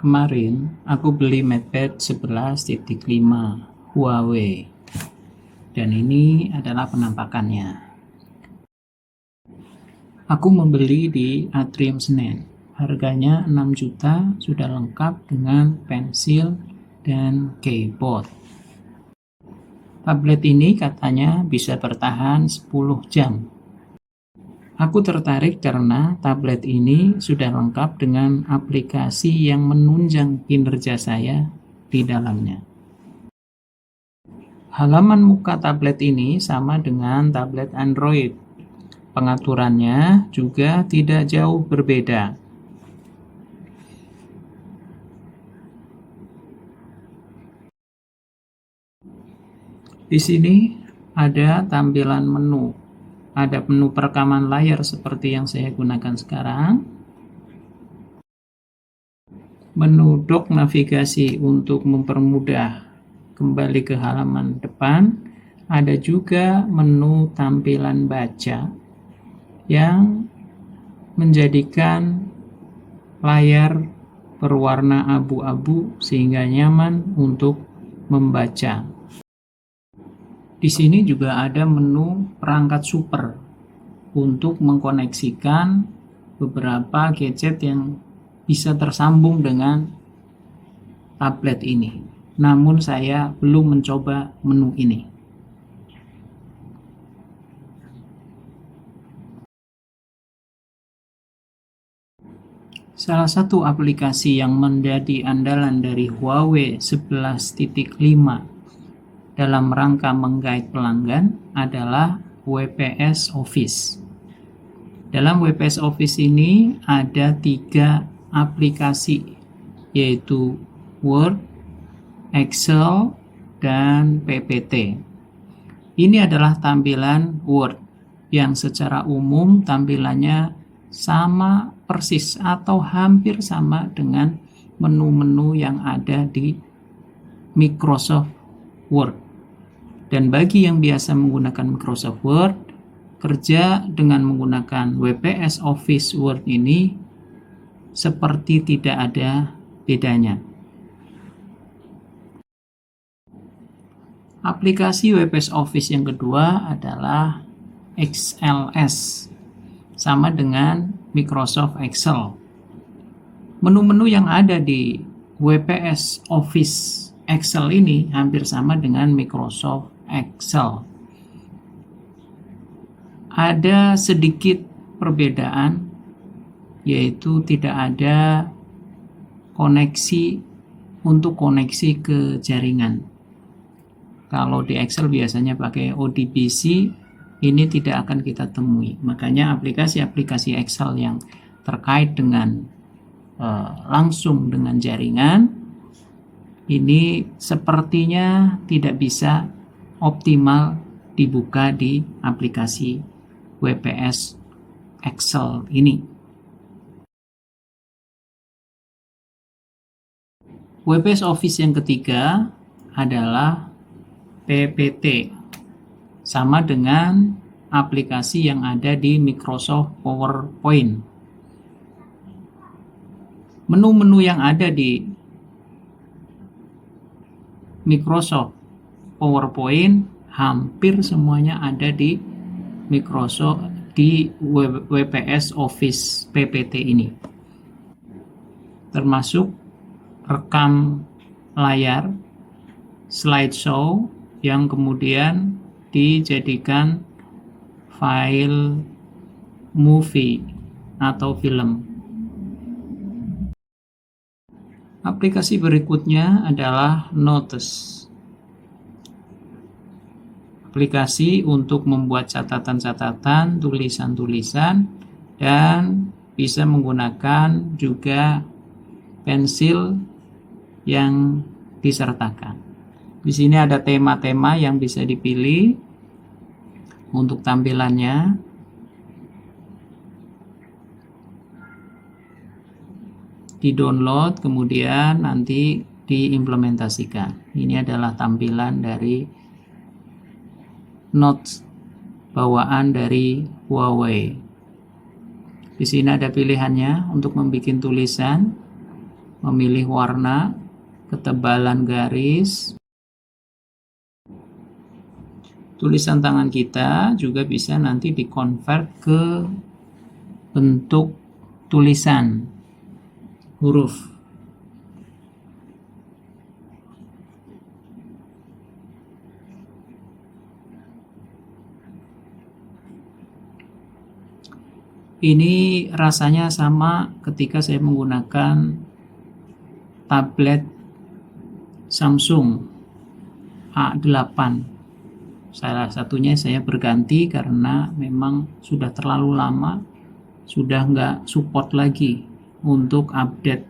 Kemarin aku beli MatePad 11.5 Huawei dan ini adalah penampakannya. Aku membeli di Atrium Senen. Harganya 6 juta, sudah lengkap dengan pensil dan keyboard. Tablet ini katanya bisa bertahan 10 jam. Aku tertarik karena tablet ini sudah lengkap dengan aplikasi yang menunjang kinerja saya di dalamnya. Halaman muka tablet ini sama dengan tablet Android. Pengaturannya juga tidak jauh berbeda. Di sini ada tampilan menu. Ada menu perekaman layar seperti yang saya gunakan sekarang. Menu dock navigasi untuk mempermudah kembali ke halaman depan. Ada juga menu tampilan baca yang menjadikan layar berwarna abu-abu sehingga nyaman untuk membaca. Di sini juga ada menu perangkat super untuk mengkoneksikan beberapa gadget yang bisa tersambung dengan tablet ini. Namun saya belum mencoba menu ini. Salah satu aplikasi yang menjadi andalan dari Huawei 11.5 dalam rangka menggait pelanggan adalah WPS Office. Dalam WPS Office ini ada 3 aplikasi, yaitu Word, Excel, dan PPT. Ini adalah tampilan Word yang secara umum tampilannya sama persis atau hampir sama dengan menu-menu yang ada di Microsoft Word. Dan bagi yang biasa menggunakan Microsoft Word, kerja dengan menggunakan WPS Office Word ini seperti tidak ada bedanya. Aplikasi WPS Office yang kedua adalah XLS, sama dengan Microsoft Excel. Menu-menu yang ada di WPS Office Excel ini hampir sama dengan Microsoft Excel. Ada sedikit perbedaan, yaitu tidak ada koneksi untuk koneksi ke jaringan. Kalau di Excel biasanya pakai ODBC, ini tidak akan kita temui. Makanya aplikasi-aplikasi Excel yang terkait dengan langsung dengan jaringan, ini sepertinya tidak bisa optimal dibuka di aplikasi WPS Excel ini. WPS Office yang ketiga adalah PPT, sama dengan aplikasi yang ada di Microsoft PowerPoint. Menu-menu yang ada di Microsoft PowerPoint hampir semuanya ada di Microsoft di WPS Office PPT ini, termasuk rekam layar, slideshow yang kemudian dijadikan file movie atau film. Aplikasi berikutnya adalah Notes. Aplikasi untuk membuat catatan-catatan, tulisan-tulisan, dan bisa menggunakan juga pensil yang disertakan. Di sini ada tema-tema yang bisa dipilih untuk tampilannya. Di-download, kemudian nanti diimplementasikan. Ini adalah tampilan dari Notes bawaan dari Huawei. Di sini ada pilihannya untuk membuat tulisan, memilih warna, ketebalan garis. Tulisan tangan kita juga bisa nanti dikonvert ke bentuk tulisan huruf. Ini rasanya sama ketika saya menggunakan tablet Samsung A8. Salah satunya saya berganti karena memang sudah terlalu lama, sudah nggak support lagi untuk update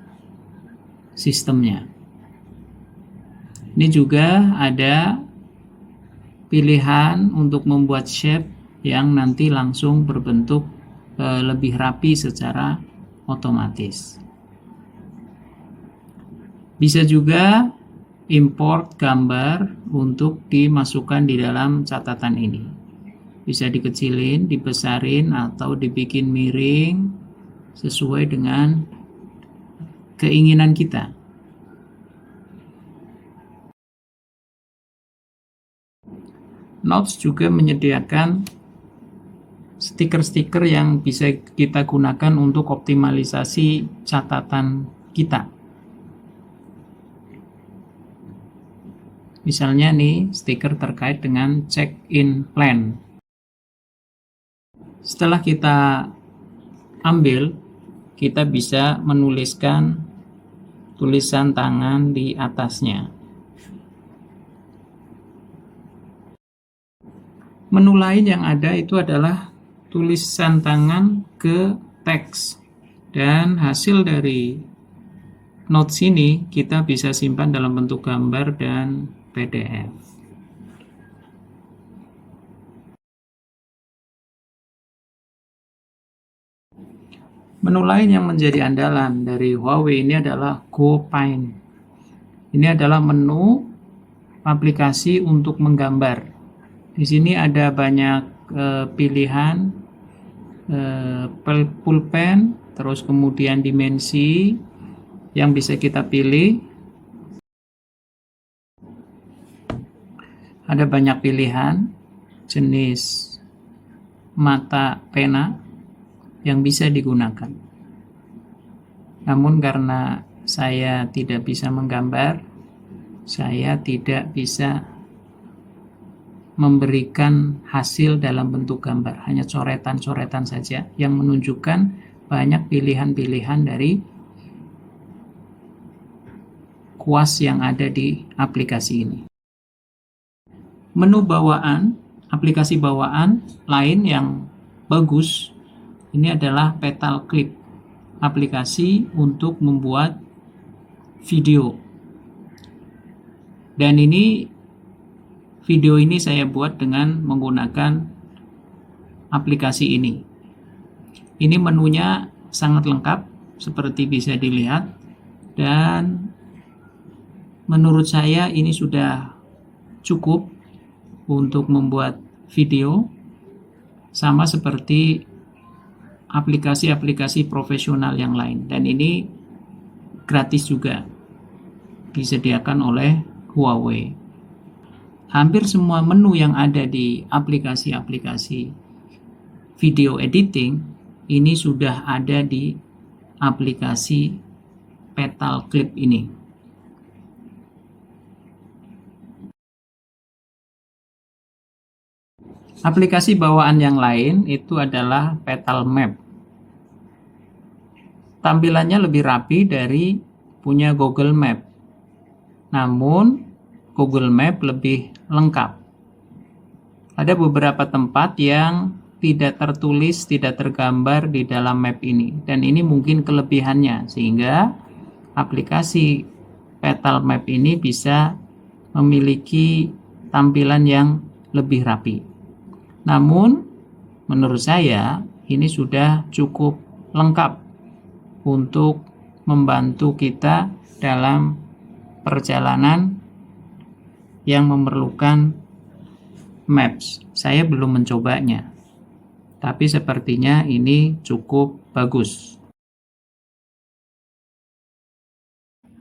sistemnya. Ini juga ada pilihan untuk membuat shape yang nanti langsung berbentuk lebih rapi secara otomatis. Bisa juga import gambar untuk dimasukkan di dalam catatan ini. Bisa dikecilin, dibesarin, atau dibikin miring sesuai dengan keinginan kita. Notes juga menyediakan stiker-stiker yang bisa kita gunakan untuk optimalisasi catatan kita. Misalnya nih, stiker terkait dengan check-in plan. Setelah kita ambil, kita bisa menuliskan tulisan tangan di atasnya. Menu lain yang ada itu adalah tulisan tangan ke teks, dan hasil dari notes ini kita bisa simpan dalam bentuk gambar dan PDF. Menu lain yang menjadi andalan dari Huawei ini adalah GoPaint. Ini adalah menu aplikasi untuk menggambar. Di sini ada banyak pilihan pulpen, terus kemudian dimensi yang bisa kita pilih. Ada banyak pilihan jenis mata pena yang bisa digunakan. Namun karena saya tidak bisa menggambar, saya tidak bisa memberikan hasil dalam bentuk gambar, hanya coretan-coretan saja yang menunjukkan banyak pilihan-pilihan dari kuas yang ada di aplikasi ini. Menu bawaan, aplikasi bawaan lain yang bagus, ini adalah Petal Clip, aplikasi untuk membuat video. Dan video ini saya buat dengan menggunakan aplikasi ini. Ini menunya sangat lengkap seperti bisa dilihat, dan menurut saya ini sudah cukup untuk membuat video, sama seperti aplikasi-aplikasi profesional yang lain. Dan ini gratis juga, disediakan oleh Huawei. Hampir semua menu yang ada di aplikasi-aplikasi video editing ini sudah ada di aplikasi Petal Clip ini. Aplikasi bawaan yang lain itu adalah Petal Map. Tampilannya lebih rapi dari punya Google Map. Namun Google Map lebih lengkap. Ada beberapa tempat yang tidak tertulis, tidak tergambar di dalam map ini, dan ini mungkin kelebihannya, sehingga aplikasi Petal Map ini bisa memiliki tampilan yang lebih rapi. Namun menurut saya ini sudah cukup lengkap untuk membantu kita dalam perjalanan yang memerlukan maps. Saya belum mencobanya, tapi sepertinya ini cukup bagus.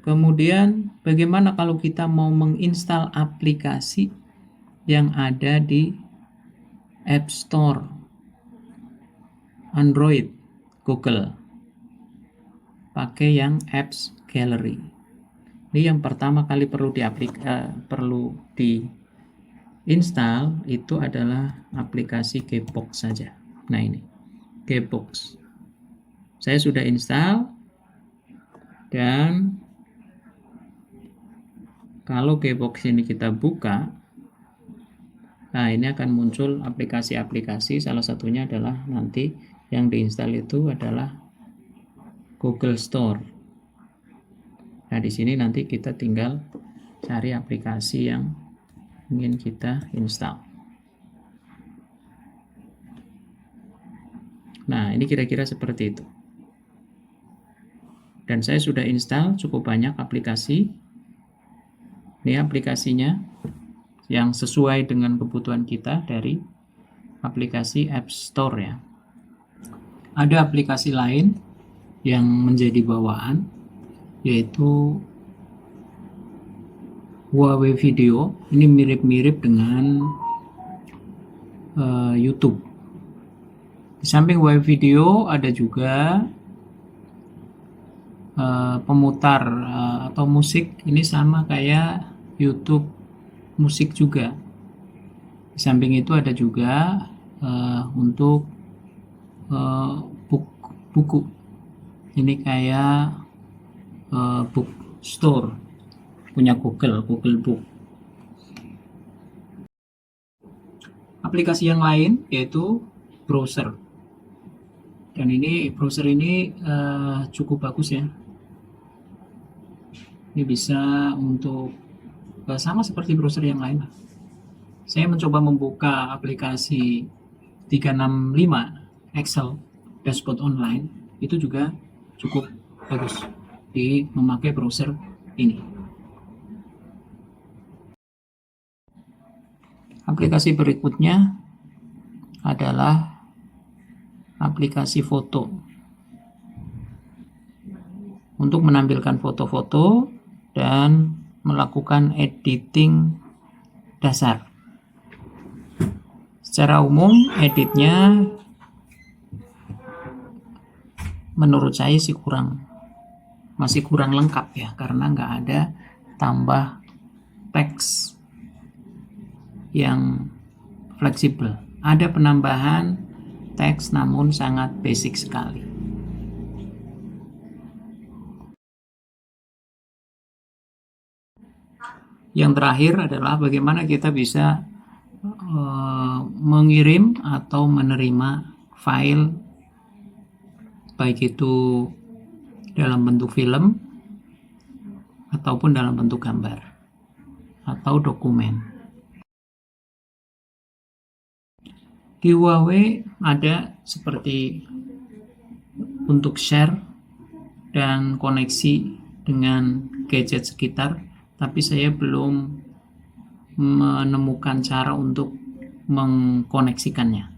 Kemudian bagaimana kalau kita mau menginstal aplikasi yang ada di App Store Android Google, pakai yang Apps Gallery. Ini yang pertama kali perlu diinstal itu adalah aplikasi Gbox saja. Nah, ini Gbox saya sudah install, dan kalau Gbox ini kita buka, nah ini akan muncul aplikasi-aplikasi. Salah satunya adalah nanti yang diinstal itu adalah Google Store. Nah, di sini nanti kita tinggal cari aplikasi yang ingin kita install. Nah, ini kira-kira seperti itu. Dan saya sudah install cukup banyak aplikasi. Ini aplikasinya yang sesuai dengan kebutuhan kita dari aplikasi App Store ya. Ada aplikasi lain yang menjadi bawaan, yaitu Huawei Video. Ini mirip-mirip dengan YouTube. Di samping Huawei Video ada juga pemutar atau musik. Ini sama kayak YouTube musik juga. Di samping itu ada juga untuk buku. Ini kayak bookstore punya Google Book. Aplikasi yang lain yaitu browser. Dan ini browser ini cukup bagus ya. Ini bisa untuk sama seperti browser yang lain. Saya mencoba membuka aplikasi 365 Excel dashboard online, itu juga cukup bagus di memakai browser ini. Aplikasi berikutnya adalah aplikasi foto. Untuk menampilkan foto-foto dan melakukan editing dasar. Secara umum editnya menurut saya sih masih kurang lengkap ya, karena nggak ada tambah teks yang fleksibel. Ada penambahan teks namun sangat basic sekali. Yang terakhir adalah bagaimana kita bisa mengirim atau menerima file, baik itu dalam bentuk film ataupun dalam bentuk gambar atau dokumen. Di Huawei ada seperti untuk share dan koneksi dengan gadget sekitar, tapi saya belum menemukan cara untuk mengkoneksikannya.